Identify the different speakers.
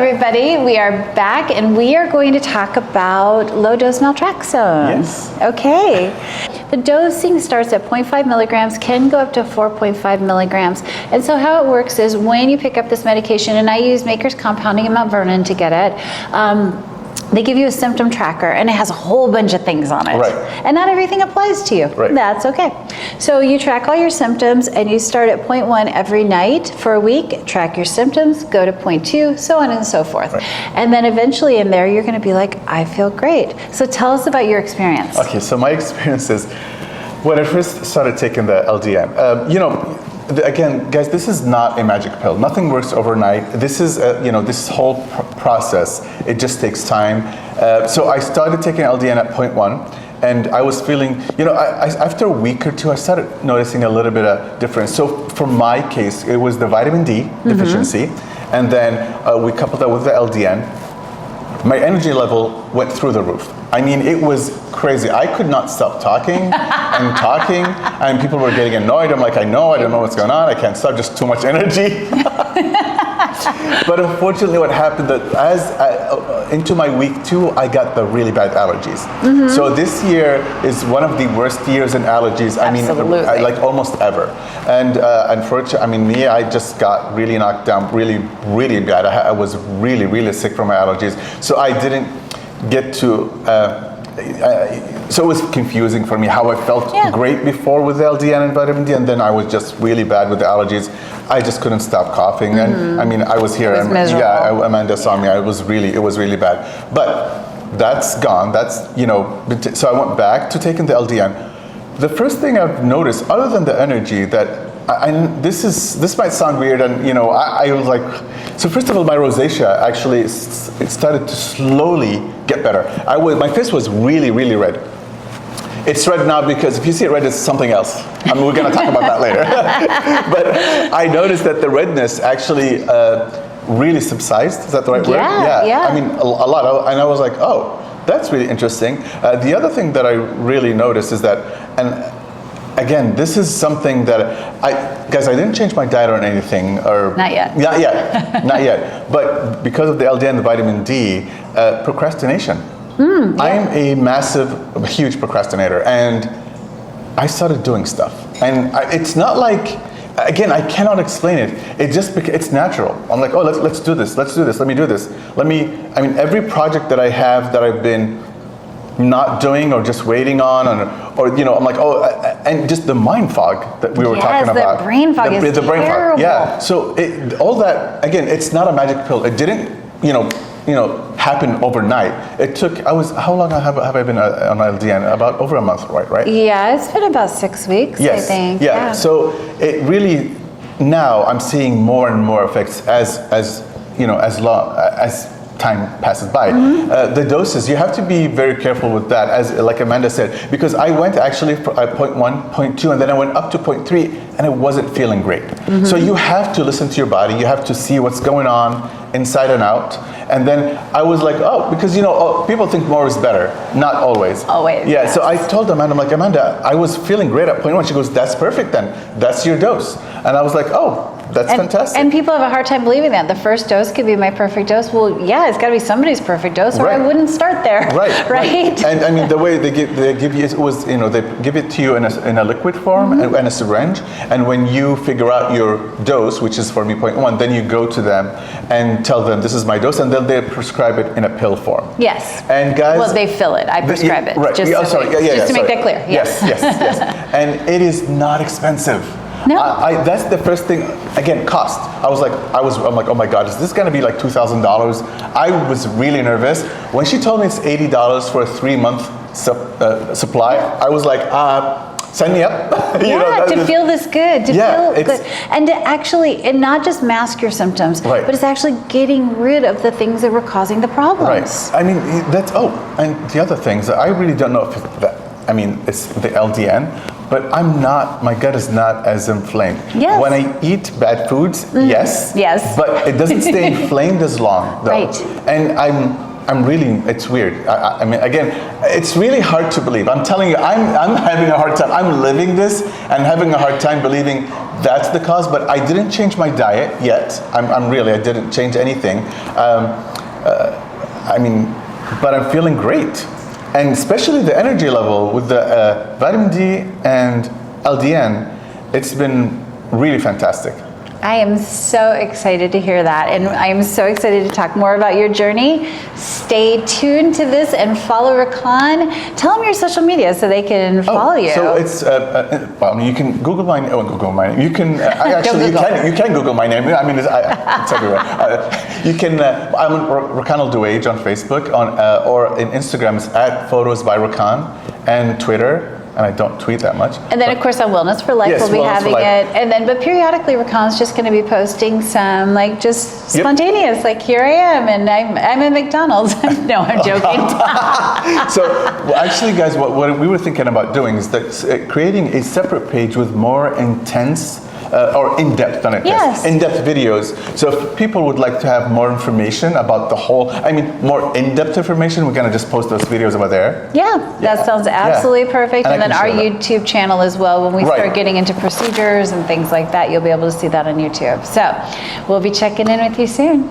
Speaker 1: everybody. We are back and we are going to talk about low dose naltrexone.
Speaker 2: Yes.
Speaker 1: Okay. The dosing starts at 0.5 milligrams, can go up to 4.5 milligrams. And so how it works is when you pick up this medication, and I use Maker's Compounding in Mount Vernon to get it, they give you a symptom tracker and it has a whole bunch of things on it.
Speaker 2: Right.
Speaker 1: And not everything applies to you.
Speaker 2: Right.
Speaker 1: That's okay. So you track all your symptoms and you start at 0.1 every night for a week, track your symptoms, go to 0.2, so on and so forth.
Speaker 2: Right.
Speaker 1: And then eventually in there, you're gonna be like, I feel great. So tell us about your experience.
Speaker 2: Okay, so my experience is, when I first started taking the LDN, again, guys, this is not a magic pill. Nothing works overnight. This is, this whole process, it just takes time. So I started taking LDN at 0.1, and I was feeling, after a week or two, I started noticing a little bit of difference. So for my case, it was the vitamin D deficiency, and then we coupled that with the LDN. My energy level went through the roof. I mean, it was crazy. I could not stop talking and talking, and people were getting annoyed. I'm like, I don't know what's going on. I can't stop, just too much energy. But unfortunately, what happened that into my week 2, I got the really bad allergies. So this year is one of the worst years in allergies.
Speaker 1: Absolutely.
Speaker 2: I mean, like almost ever. And unfortunately, I just got really knocked down, really, really bad. I was really, really sick from my allergies. So I didn't get to. So it was confusing for me how I felt great before with the LDN and vitamin D, and then I was just really bad with the allergies. I just couldn't stop coughing, and I mean, I was here,
Speaker 1: it was
Speaker 2: and Amanda saw me. It was really bad. But that's gone. So I went back to taking the LDN. The first thing I've noticed, other than the energy, that this might sound weird, and I was like, so first of all, my rosacea actually it started to slowly get better. My face was really, really red. It's red now because if you see it red, it's something else. I mean, we're going to talk about that later. But I noticed that the redness actually really subsides. Is that the right word?
Speaker 1: Yeah.
Speaker 2: I mean, a lot. And I was like, oh, that's really interesting. The other thing that I really noticed is that, and again, this is something that I didn't change my diet or anything, or
Speaker 1: not yet.
Speaker 2: Not yet. But because of the LDN, the vitamin D, procrastination. I'm a huge procrastinator, and I started doing stuff. And it's not like, again, I cannot explain it. It's natural. I'm like, oh, let's do this. Let me do this. Every project that I have that I've been not doing or just waiting on, or I'm like, oh, and just the mind fog that we were talking about.
Speaker 1: The brain fog is
Speaker 2: the brain
Speaker 1: terrible.
Speaker 2: fog. Yeah. So all that, again, it's not a magic pill. It didn't, happen overnight. It took. How long have I been on LDN? About over a month, right?
Speaker 1: Yeah, it's been about 6 weeks.
Speaker 2: Yes.
Speaker 1: I think.
Speaker 2: Yeah. So it really, now I'm seeing more and more effects as time passes by. The doses, you have to be very careful with that, as like Amanda said, because I went actually at 0.1, 0.2, and then I went up to 0.3, and I wasn't feeling great. So you have to listen to your body. You have to see what's going on inside and out. And then I was like, because people think more is better. Not always.
Speaker 1: Always.
Speaker 2: Yeah.
Speaker 1: Yes.
Speaker 2: So I told Amanda, I'm like, Amanda, I was feeling great at 0.1. She goes, that's perfect then. That's your dose. And I was like, oh, that's fantastic.
Speaker 1: And people have a hard time believing that. The first dose could be my perfect dose. Well, yeah, it's got to be somebody's perfect dose, or I wouldn't start there. Right.
Speaker 2: And I mean, the way they give you, it was, they give it to you in a liquid form and a syringe. And when you figure out your dose, which is for me 0.1, then you go to them and tell them this is my dose, and then they prescribe it in a pill form.
Speaker 1: Yes.
Speaker 2: And guys,
Speaker 1: well, they fill it. I prescribe it.
Speaker 2: Right.
Speaker 1: Just to make that clear.
Speaker 2: Yes. And it is not expensive.
Speaker 1: No.
Speaker 2: That's the first thing. Again, cost. I'm like, oh my God, is this going to be like $2,000? I was really nervous. When she told me it's $80 for a 3-month supply, I was like, sign me up.
Speaker 1: To feel this good, to feel good. And to actually, and not just mask your symptoms, but it's actually getting rid of the things that were causing the problems.
Speaker 2: Right. I mean, and the other things, I really don't know if it's the LDN, but my gut is not as inflamed.
Speaker 1: Yes.
Speaker 2: When I eat bad foods, yes. But it doesn't stay inflamed as long, though.
Speaker 1: Right.
Speaker 2: And I'm really, it's weird. I mean, again, it's really hard to believe. I'm telling you, I'm having a hard time. I'm living this and having a hard time believing that's the cause, but I didn't change my diet yet. I didn't change anything. But I'm feeling great. And especially the energy level with the vitamin D and LDN, it's been really fantastic.
Speaker 1: I am so excited to hear that, and I am so excited to talk more about your journey. Stay tuned to this and follow Rakan. Tell them your social media so they can follow you.
Speaker 2: So it's you can Google my name. You can you can Google my name. I mean, it's everywhere. You can. I'm Rakan Dosing on Facebook, or in Instagram it's @photos by Rakan, and Twitter. And I don't tweet that much.
Speaker 1: And then, of course, on Wellness for Life,
Speaker 2: yes,
Speaker 1: we'll be having it. And then, but periodically, Rakan's just going to be posting some, like, just spontaneous, like, here I am, and I'm at McDonald's. No, I'm joking.
Speaker 2: So, actually, guys, what we were thinking about doing is that creating a separate page with more intense or in-depth, in-depth videos. So if people would like to have more information about the whole, more in-depth information, we're gonna just post those videos over there.
Speaker 1: Yeah, that sounds absolutely perfect. And then our YouTube channel as well, when we start getting into procedures and things like that, you'll be able to see that on YouTube. So we'll be checking in with you soon.